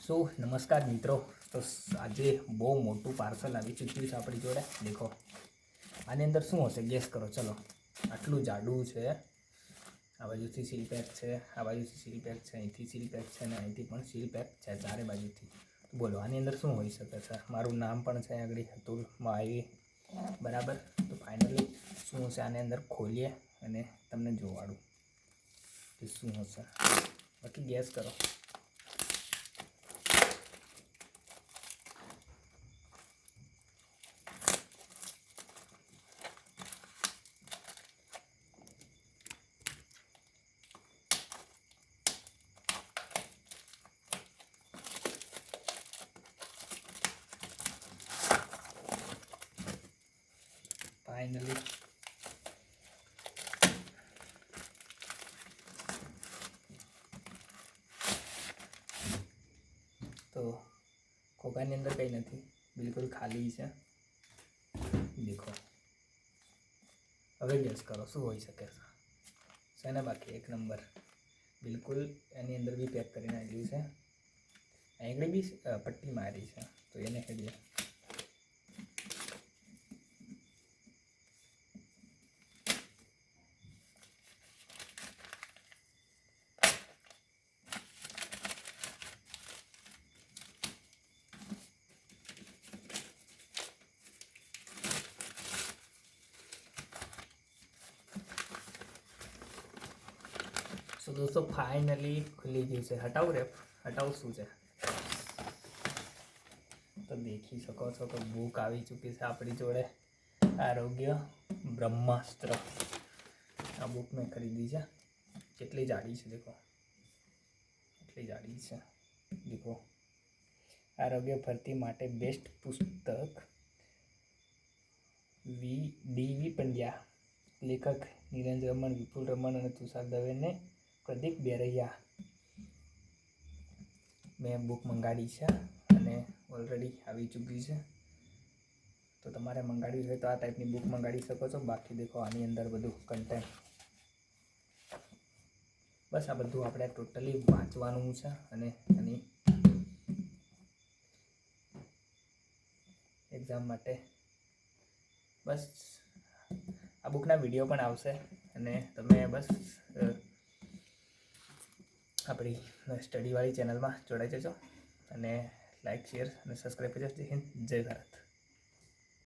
सो नमस्कार मित्रों। तो आज बहु मोटू पार्सल आई चूक्यु है अपनी जोड़े। देखो आनी अंदर शू हे गेस करो। चलो आटलू जाडू है, आ बाजुथी सील पेक है, आ बाजुथी सील पेक है, अहींथी सील पेक है ने अहींथी पण सील पेक है, चारे बाजुथी। तो बोलो आनी अंदर शू होई शके छे। मारू नाम पण छे आगळी अतुल माही, बराबर। तो फाइनली शू हशे आनी अंदर खोलीए अने तमने जोवाडुं कि शू हशे। बाकी गेस करो। फाइनली तो खोखानी अंदर कई नहीं, बिल्कुल खाली है। देखो हवे गेस करो शू होई शके छे ने। बाकी एक नंबर बिल्कुल एनी अंदर भी पेक करीने आव्युं छे। आंगળી भी पट्टी मारी है तो एने हेडीए। सो दोस्तों फाइनली खुली गई है। हटाओ रेप, हटाओ शू है। तो देखी सको छो तो बुक आई चूकी है अपनी जोड़े, आरोग्य ब्रह्मास्त्र। आ बुक मैं खरीदी है। कितनी जाड़ी है देखो, कितनी जाड़ी है। देखो आरोग्य भर्ती माटे बेस्ट पुस्तक वी पंड्या, लेखक निरंजन रमण, विपुल रमण और तुषार दवे ने प्रदीप बेरैया। मैं बुक मंगाड़ी है અને ઓલરેડી આવી ચૂકી છે। તો તમારે મંગાડવી હોય તો આ ટાઈપની બુક મંગાડી શકો છો। બાકી દેખો આની અંદર બધું કન્ટેન્ટ, બસ આ બધું આપણે ટોટલી વાંચવાનું છે અને એની એક્ઝામ માટે બસ આ બુકના વિડીયો પણ આવશે અને તમે બસ આપણી સ્ટડીવાળી ચેનલમાં જોડાઈ જજો અને लाइक शेयर और सब्सक्राइब कर। जय हिंद, जय भारत।